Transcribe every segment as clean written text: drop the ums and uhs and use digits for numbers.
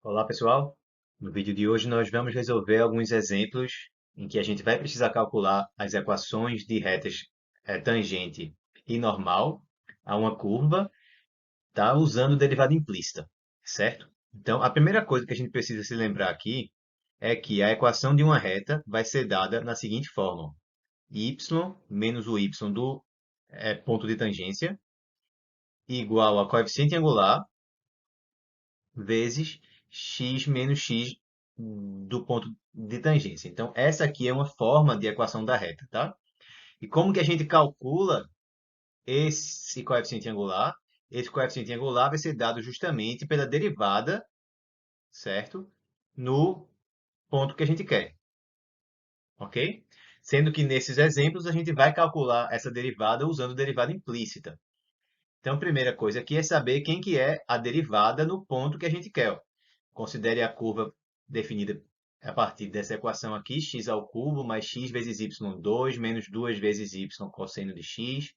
Olá, pessoal. No vídeo de hoje nós vamos resolver alguns exemplos em que a gente vai precisar calcular as equações de retas tangente e normal a uma curva, tá? Usando derivada implícita, certo? Então, a primeira coisa que a gente precisa se lembrar aqui é que a equação de uma reta vai ser dada na seguinte forma: y menos o y do ponto de tangência igual a coeficiente angular vezes x menos x do ponto de tangência. Então, essa aqui é uma forma de equação da reta, tá? E como que a gente calcula esse coeficiente angular? Esse coeficiente angular vai ser dado justamente pela derivada, certo? No ponto que a gente quer, ok? Sendo que nesses exemplos a gente vai calcular essa derivada usando derivada implícita. Então, a primeira coisa aqui é saber quem que é a derivada no ponto que a gente quer. Ó. Considere a curva definida a partir dessa equação aqui, x ao cubo mais x vezes y2 menos 2 vezes y cosseno de x,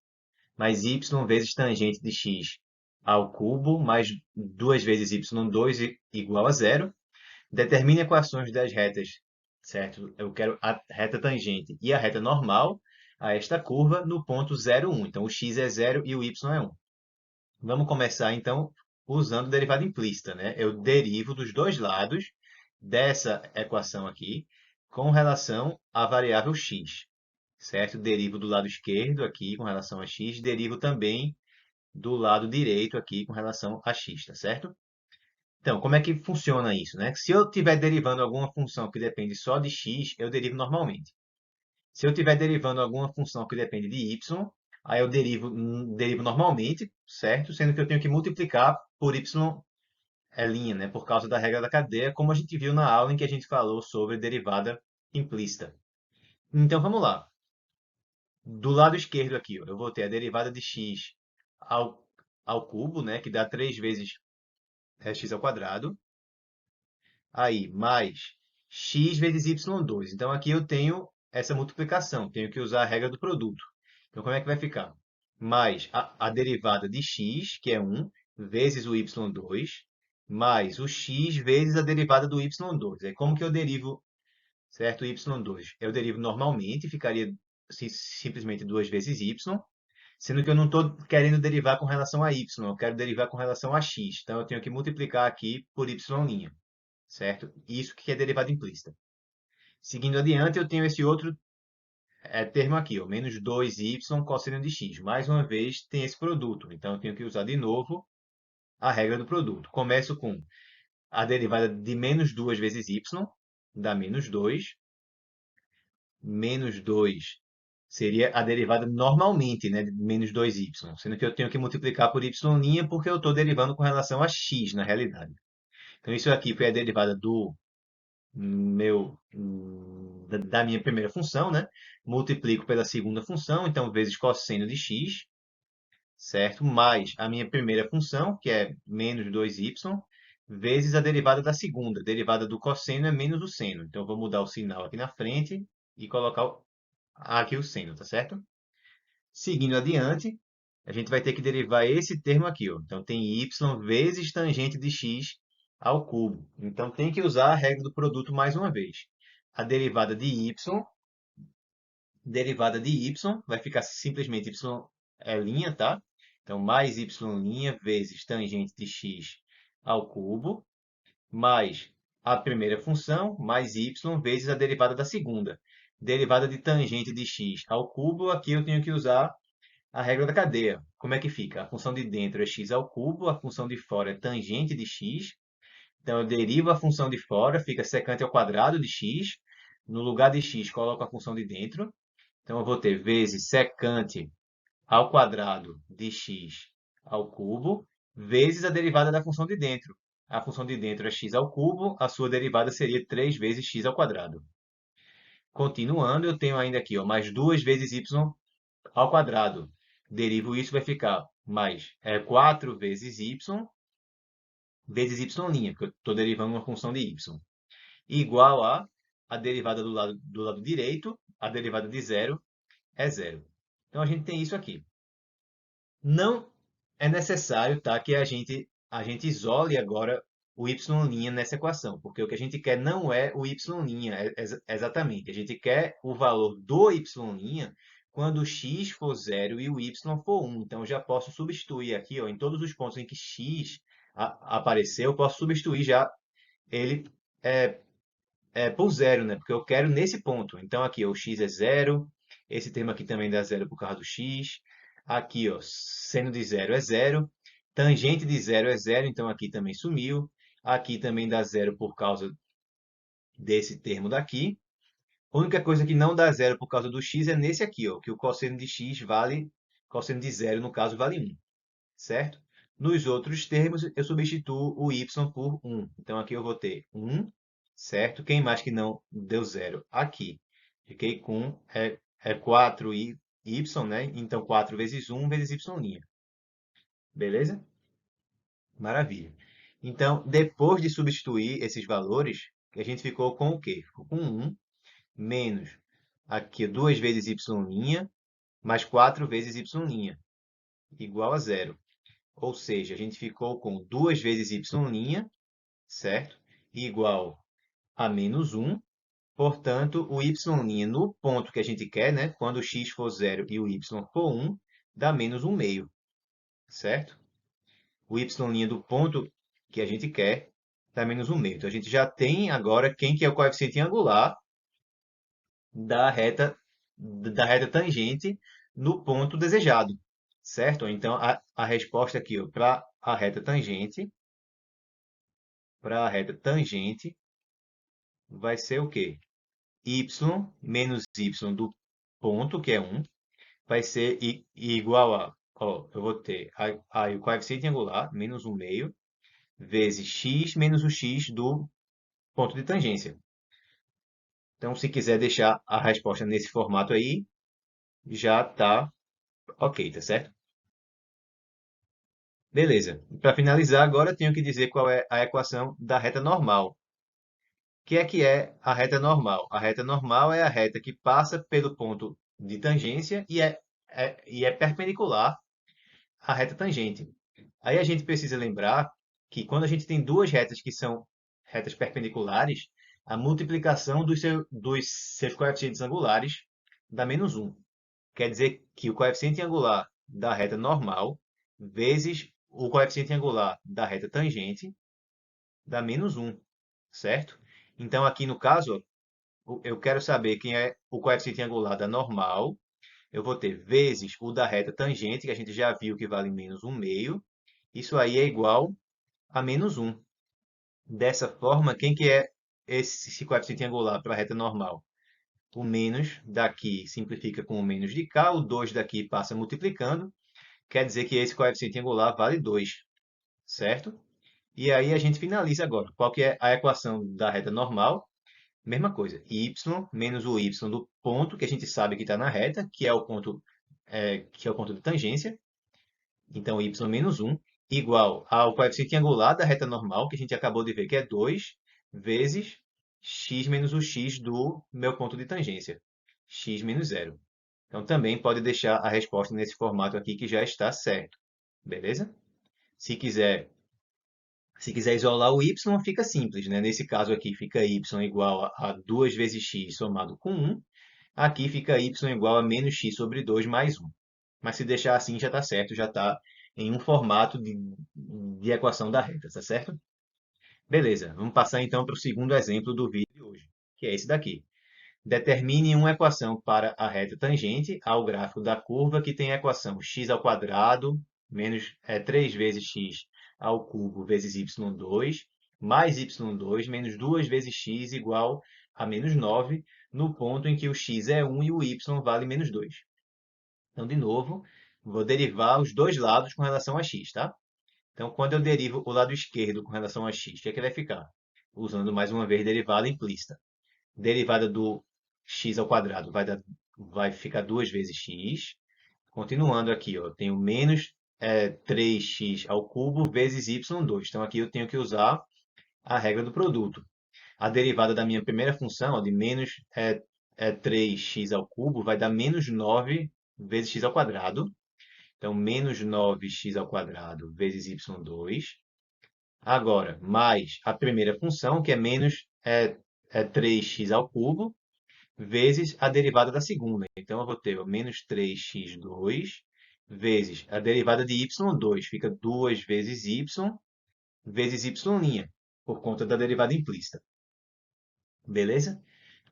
mais y vezes tangente de x ao cubo mais 2 vezes y2 igual a zero. Determine equações das retas, certo? Eu quero a reta tangente e a reta normal a esta curva no ponto 0, 1. Então, o x é 0 e o y é 1. Vamos começar, então, usando derivada implícita, né? Eu derivo dos dois lados dessa equação aqui com relação à variável x, certo? Derivo do lado esquerdo aqui com relação a x, derivo também do lado direito aqui com relação a x, tá certo? Então, como é que funciona isso, né? Se eu estiver derivando alguma função que depende só de x, eu derivo normalmente. Se eu estiver derivando alguma função que depende de y, aí eu derivo normalmente, certo? Sendo que eu tenho que multiplicar por y é linha, né? Por causa da regra da cadeia, como a gente viu na aula em que a gente falou sobre derivada implícita. Então, vamos lá. Do lado esquerdo aqui, ó, eu vou ter a derivada de x ao cubo, né? Que dá 3 vezes x ao quadrado. Aí, mais x vezes y2. Então, aqui eu tenho essa multiplicação. Tenho que usar a regra do produto. Então, como é que vai ficar? Mais a derivada de x, que é 1, vezes o y2, mais o x vezes a derivada do y2. Aí, como que eu derivo, certo, o y2? Eu derivo normalmente, ficaria simplesmente 2 vezes y, sendo que eu não estou querendo derivar com relação a y, eu quero derivar com relação a x. Então, eu tenho que multiplicar aqui por y', certo? Isso que é derivada implícita. Seguindo adiante, eu tenho esse outro termo aqui, ó, menos 2y cosseno de x. Mais uma vez, tem esse produto. Então, eu tenho que usar de novo a regra do produto. Começo com a derivada de menos 2 vezes y, dá menos 2. Menos 2 seria a derivada normalmente, né, de menos 2y. Sendo que eu tenho que multiplicar por y' porque eu estou derivando com relação a x, na realidade. Então, isso aqui foi a derivada da minha primeira função, né? Multiplico pela segunda função, então vezes cosseno de x, certo? Mais a minha primeira função, que é menos 2y, vezes a derivada da segunda. A derivada do cosseno é menos o seno. Então, eu vou mudar o sinal aqui na frente e colocar aqui o seno, tá certo? Seguindo adiante, a gente vai ter que derivar esse termo aqui, ó. Então, tem y vezes tangente de x ao cubo. Então, tem que usar a regra do produto mais uma vez. A derivada de y vai ficar simplesmente y é linha, tá? Então, mais y' vezes tangente de x ao cubo, mais a primeira função, mais y vezes a derivada da segunda. Derivada de tangente de x ao cubo, aqui eu tenho que usar a regra da cadeia. Como é que fica? A função de dentro é x ao cubo, a função de fora é tangente de x. Então, eu derivo a função de fora, fica secante ao quadrado de x. No lugar de x, coloco a função de dentro. Então, eu vou ter vezes secante ao quadrado de x ao cubo, vezes a derivada da função de dentro. A função de dentro é x ao cubo, a sua derivada seria 3 vezes x ao quadrado. Continuando, eu tenho ainda aqui ó, mais 2 vezes y ao quadrado. Derivo isso, vai ficar mais 4 vezes y vezes y', porque eu estou derivando uma função de y, igual a derivada do lado direito, a derivada de zero é zero. Então, a gente tem isso aqui. Não é necessário tá, que a gente isole agora o y' nessa equação, porque o que a gente quer não é o y', exatamente. A gente quer o valor do y' quando o x for zero e o y for 1. Então, eu já posso substituir aqui, ó, em todos os pontos em que x apareceu, eu posso substituir já ele é, por zero, né? Porque eu quero nesse ponto. Então, aqui, ó, o x é zero. Esse termo aqui também dá zero por causa do x. Aqui, ó, seno de zero é zero. Tangente de zero é zero, então aqui também sumiu. Aqui também dá zero por causa desse termo daqui. A única coisa que não dá zero por causa do x é nesse aqui, ó, que o cosseno de x vale, cosseno de zero, no caso, vale 1, certo? Nos outros termos, eu substituo o y por 1. Então, aqui eu vou ter 1, certo? Quem mais que não deu zero? Aqui. Fiquei com 4y, né? Então, 4 vezes 1 vezes y'. Beleza? Maravilha. Então, depois de substituir esses valores, a gente ficou com o quê? Ficou com 1 menos aqui 2 vezes y' mais 4 vezes y' igual a zero. Ou seja, a gente ficou com 2 vezes y', certo? Igual a menos 1. Portanto, o y' no ponto que a gente quer, né? Quando o x for zero e o y for 1, dá menos 1 meio, certo? O y' do ponto que a gente quer dá menos 1 meio. Então, a gente já tem agora quem que é o coeficiente angular da reta, da reta tangente no ponto desejado, certo? Então, a resposta aqui para a reta tangente, vai ser o quê? Y menos y do ponto, que é 1, vai ser igual a, ó, eu vou ter o coeficiente angular, menos 1 meio, vezes x menos o x do ponto de tangência. Então, se quiser deixar a resposta nesse formato aí, já está ok, tá certo? Beleza. Para finalizar, agora eu tenho que dizer qual é a equação da reta normal. O que é a reta normal? A reta normal é a reta que passa pelo ponto de tangência e é perpendicular à reta tangente. Aí a gente precisa lembrar que quando a gente tem duas retas que são retas perpendiculares, a multiplicação dos seus coeficientes angulares dá menos 1. Quer dizer que o coeficiente angular da reta normal vezes o coeficiente angular da reta tangente dá menos 1, certo? Então, aqui no caso, eu quero saber quem é o coeficiente angular da normal. Eu vou ter vezes o da reta tangente, que a gente já viu que vale menos 1 meio. Isso aí é igual a menos 1. Dessa forma, quem que é esse coeficiente angular para a reta normal? O menos daqui simplifica com o menos de cá, o 2 daqui passa multiplicando, quer dizer que esse coeficiente angular vale 2, certo? E aí a gente finaliza agora. Qual que é a equação da reta normal? Mesma coisa, y menos o y do ponto que a gente sabe que está na reta, que é o ponto de tangência. Então, y menos 1 igual ao coeficiente angular da reta normal, que a gente acabou de ver que é 2, vezes x menos o x do meu ponto de tangência, x menos zero. Então, também pode deixar a resposta nesse formato aqui que já está certo. Beleza? Se quiser, se quiser isolar o y, fica simples, né? Nesse caso aqui fica y igual a 2 vezes x somado com 1. Aqui fica y igual a menos x sobre 2 mais 1. Mas se deixar assim já está certo, já está em um formato de equação da reta, tá certo? Beleza, vamos passar então para o segundo exemplo do vídeo de hoje, que é esse daqui. Determine uma equação para a reta tangente ao gráfico da curva que tem a equação x ao quadrado menos 3 vezes x ao cubo vezes y2 mais y2 menos 2 vezes x igual a menos 9 no ponto em que o x é 1 e o y vale menos 2. Então, de novo, vou derivar os dois lados com relação a x, tá? Então, quando eu derivo o lado esquerdo com relação a x, o que é que vai ficar? Usando mais uma vez derivada implícita. Derivada do x ao quadrado vai ficar 2 vezes x. Continuando aqui, ó, eu tenho menos 3x ao cubo vezes y2. Então, aqui eu tenho que usar a regra do produto. A derivada da minha primeira função, ó, de menos 3x ao cubo, vai dar menos 9 vezes x ao quadrado. Então, menos 9x ao quadrado vezes y2 Agora, mais a primeira função, que é menos 3x ao cubo, vezes a derivada da segunda. Então, eu vou ter o menos 3x2 vezes a derivada de y2. Fica 2 vezes y vezes y', por conta da derivada implícita. Beleza?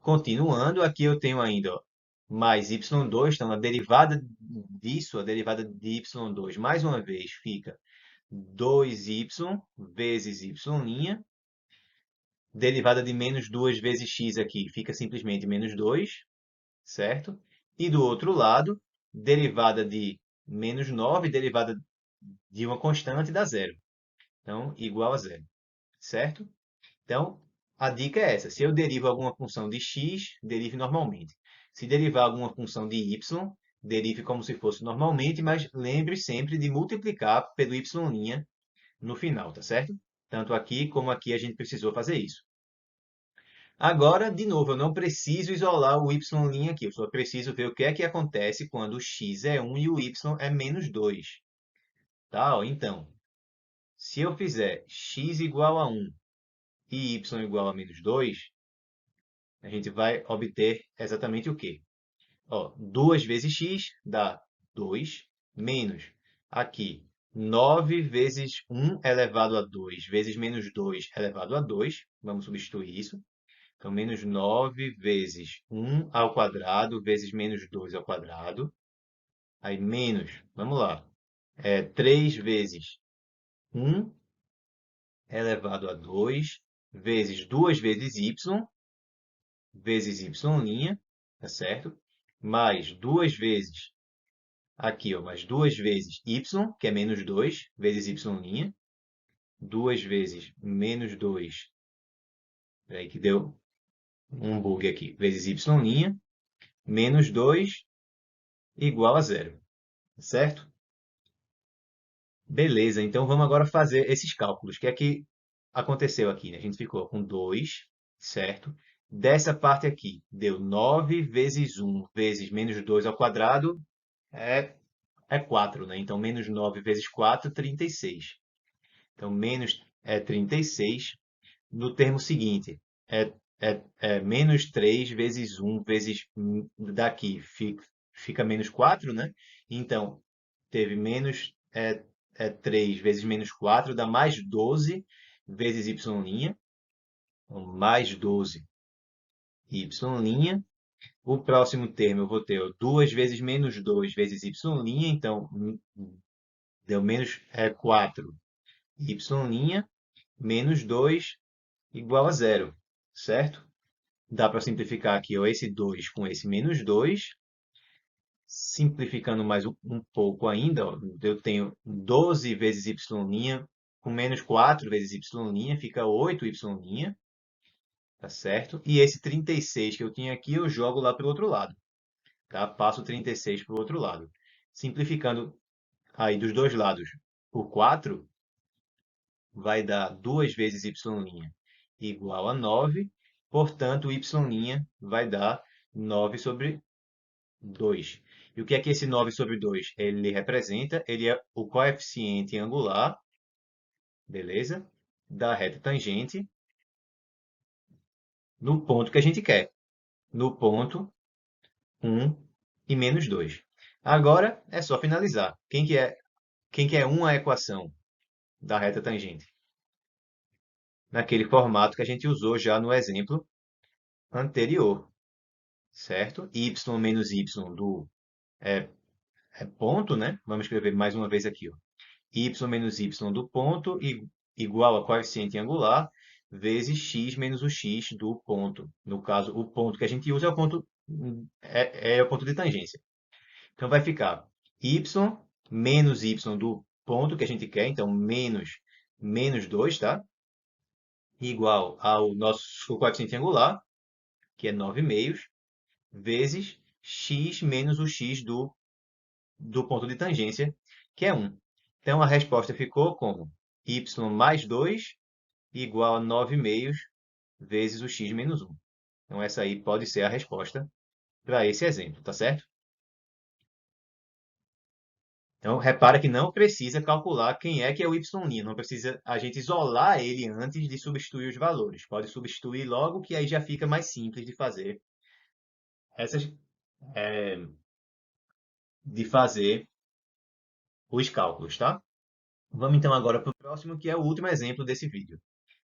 Continuando, aqui eu tenho ainda ó, mais y2. Então, a derivada disso, a derivada de y2, mais uma vez, fica 2y vezes y'. Derivada de menos 2 vezes x aqui fica simplesmente menos 2, certo? E do outro lado, derivada de menos 9, derivada de uma constante dá zero. Então, igual a zero, certo? Então, a dica é essa. Se eu derivo alguma função de x, derive normalmente. Se derivar alguma função de y, derive como se fosse normalmente, mas lembre sempre de multiplicar pelo y' no final, tá certo? Tanto aqui como aqui a gente precisou fazer isso. Agora, de novo, eu não preciso isolar o y' aqui, eu só preciso ver o que é que acontece quando o x é 1 e o y é menos 2. Tá? Ó, então, se eu fizer x igual a 1 e y igual a menos 2, a gente vai obter exatamente o quê? Ó, 2 vezes x dá 2, menos aqui 9 vezes 1 elevado a 2 vezes menos 2 elevado a 2. Vamos substituir isso. Então, menos 9 vezes 1 ao quadrado vezes menos 2 ao quadrado. Aí, menos, vamos lá, 3 vezes 1 elevado a 2 vezes 2 vezes y, vezes y', tá certo? Mais 2 vezes, aqui, ó, mais 2 vezes y, que é menos 2, vezes y'. 2 vezes menos 2, peraí que deu um bug aqui, vezes y', menos 2 igual a zero, certo? Beleza, então vamos agora fazer esses cálculos. O que é que aconteceu aqui, né? A gente ficou com 2, certo? Dessa parte aqui, deu 9 vezes 1 vezes menos 2 ao quadrado é, é 4, né? Então, menos 9 vezes 4, 36. Então, menos 36. No termo seguinte, é menos 3 vezes 1 vezes daqui fica menos 4, né? Então, teve menos 3 vezes menos 4 dá mais 12 vezes y'. Então, mais 12 y'. O próximo termo eu vou ter ó, 2 vezes menos 2 vezes y'. Então, deu menos 4 y'. Menos 2 igual a zero, certo? Dá para simplificar aqui ó, esse 2 com esse menos 2. Simplificando mais um pouco ainda, ó, eu tenho 12 vezes y' com menos 4 vezes y', fica 8y', tá certo? E esse 36 que eu tinha aqui, eu jogo lá para o outro lado, tá? Passo o 36 para o outro lado. Simplificando aí dos dois lados, o 4 vai dar 2 vezes y' igual a 9, portanto, y' vai dar 9 sobre 2. E o que é que esse 9 sobre 2? Ele representa, ele é o coeficiente angular, beleza? Da reta tangente no ponto que a gente quer. No ponto 1 e menos 2. Agora é só finalizar. Quem que é uma equação da reta tangente? Naquele formato que a gente usou já no exemplo anterior, certo? Y menos y do é, é ponto, né? Vamos escrever mais uma vez aqui, ó. Y menos y do ponto igual a coeficiente angular vezes x menos o x do ponto. No caso, o ponto que a gente usa é o ponto, é o ponto de tangência. Então, vai ficar y menos y do ponto que a gente quer, então menos 2, tá? Igual ao nosso coeficiente angular, que é 9/2, vezes x menos o x do ponto de tangência, que é 1. Então, a resposta ficou como y mais 2 igual a 9/2 vezes o x menos 1. Então, essa aí pode ser a resposta para esse exemplo, tá certo? Então, repara que não precisa calcular quem é o y'. Não precisa a gente isolar ele antes de substituir os valores. Pode substituir logo, que aí já fica mais simples essas, é, de fazer os cálculos, tá? Vamos então agora para o próximo, que é o último exemplo desse vídeo.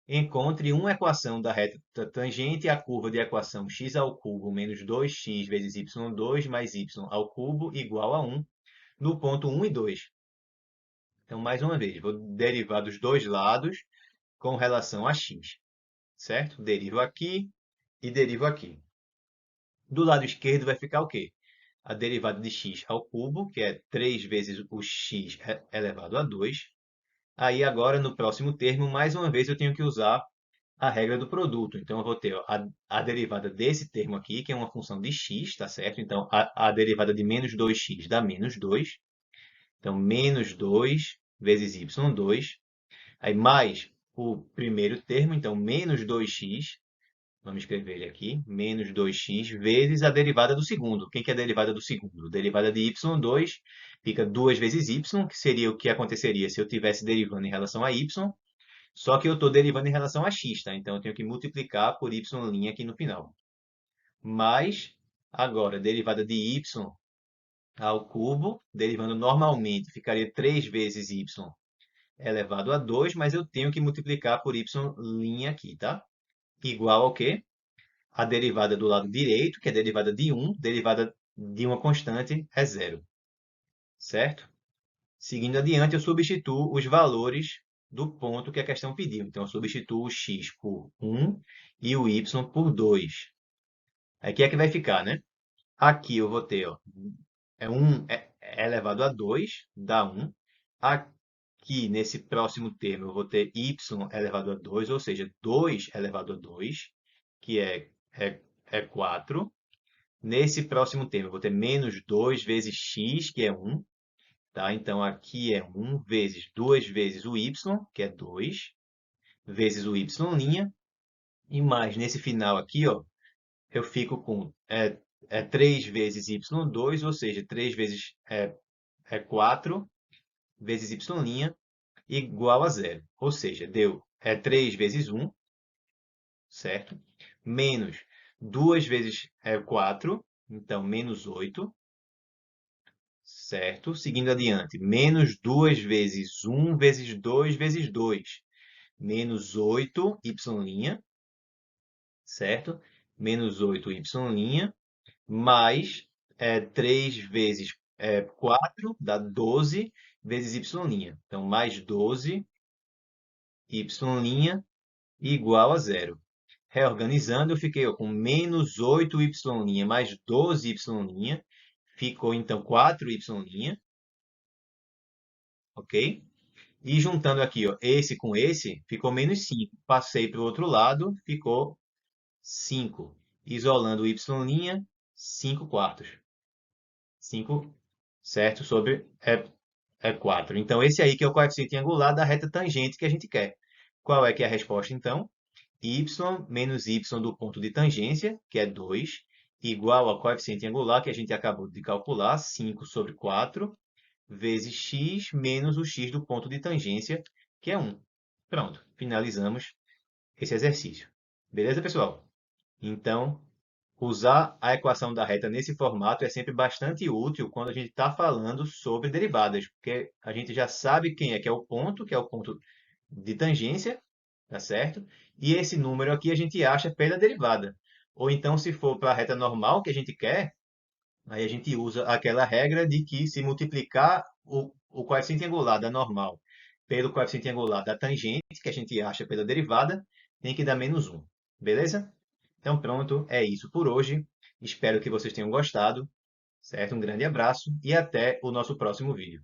Encontre uma equação da reta tangente à curva de equação x ao cubo menos 2x vezes y2 mais y ao cubo igual a 1 no ponto 1 e 2. Então, mais uma vez, vou derivar dos dois lados com relação a x, certo? Derivo aqui e derivo aqui. Do lado esquerdo vai ficar o quê? A derivada de x ao cubo, que é 3 vezes o x elevado a 2. Aí agora, no próximo termo, mais uma vez eu tenho que usar a regra do produto. Então, eu vou ter ó, a derivada desse termo aqui, que é uma função de x, tá certo? Então, a derivada de menos 2x dá menos 2. Então, menos 2 vezes y2. Aí, mais o primeiro termo, então, menos 2x. Vamos escrever ele aqui. Menos 2x vezes a derivada do segundo. Quem que é a derivada do segundo? A derivada de y2 fica 2 vezes y, que seria o que aconteceria se eu estivesse derivando em relação a y. Só que eu estou derivando em relação a x, tá? Então, eu tenho que multiplicar por y' aqui no final. Mais, agora, derivada de y ao cubo, derivando normalmente, ficaria 3 vezes y elevado a 2, mas eu tenho que multiplicar por y' aqui, tá? Igual ao quê? A derivada do lado direito, que é a derivada de 1, derivada de uma constante é zero, certo? Seguindo adiante, eu substituo os valores do ponto que a questão pediu. Então, eu substituo o x por 1 e o y por 2. Aqui é que vai ficar, né? Aqui eu vou ter, ó, 1 é elevado a 2, dá 1. Aqui, nesse próximo termo, eu vou ter y elevado a 2, ou seja, 2 elevado a 2, que é 4. Nesse próximo termo, eu vou ter menos 2 vezes x, que é 1. Tá? Então, aqui é 1 vezes 2 vezes o y, que é 2, vezes o y'. E mais, nesse final aqui, ó, eu fico com 3 vezes y2, ou seja, 3 vezes 4 vezes y' igual a zero. Ou seja, deu 3 vezes 1, certo? Menos 2 vezes 4, então menos 8, certo? Seguindo adiante, menos 2 vezes 1 vezes 2 vezes 2, menos 8 y', certo? Menos 8 y', mais 3 vezes 4 dá 12 vezes y'. Então, mais 12 y' igual a zero. Reorganizando, eu fiquei ó, com menos 8 y' mais 12 y'. Ficou, então, 4 y', ok? E juntando aqui, ó, esse com esse, ficou menos 5. Passei para o outro lado, ficou 5. Isolando o y', 5 quartos. 5, certo? Sobre 4. Então, esse aí que é o coeficiente angular da reta tangente que a gente quer. Qual é que é a resposta, então? Y menos y do ponto de tangência, que é 2, igual ao coeficiente angular que a gente acabou de calcular, 5 sobre 4, vezes x menos o x do ponto de tangência, que é 1. Pronto, finalizamos esse exercício. Beleza, pessoal? Então, usar a equação da reta nesse formato é sempre bastante útil quando a gente está falando sobre derivadas, porque a gente já sabe quem é que é o ponto de tangência, tá certo? E esse número aqui a gente acha pela derivada. Ou então, se for para a reta normal que a gente quer, aí a gente usa aquela regra de que se multiplicar o coeficiente angular da normal pelo coeficiente angular da tangente, que a gente acha pela derivada, tem que dar menos 1. Beleza? Então pronto, é isso por hoje. Espero que vocês tenham gostado, certo? Um grande abraço e até o nosso próximo vídeo.